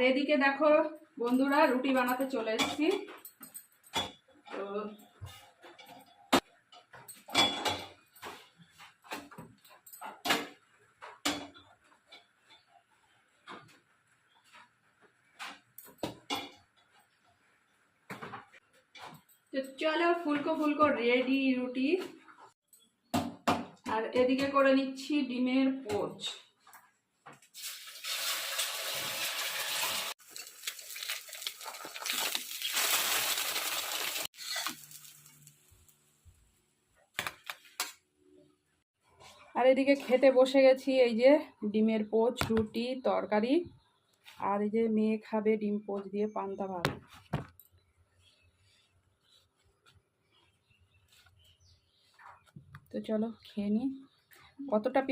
এদিকে দেখো বন্ধুরা, রুটি বানাতে চলে এসেছি। তো চলো ফুলকো ফুলকো রেডি রুটি। আর এদিকে করে নিচ্ছি ডিমের পোচ। আর এদিকে খেতে বসে গেছি, এই যে ডিমের পোচ, রুটি, তরকারি, আর এই যে মেয়ে খাবে ডিম পোচ দিয়ে পান্তা ভাত। তো চলো খেয়ে নিই। কতটা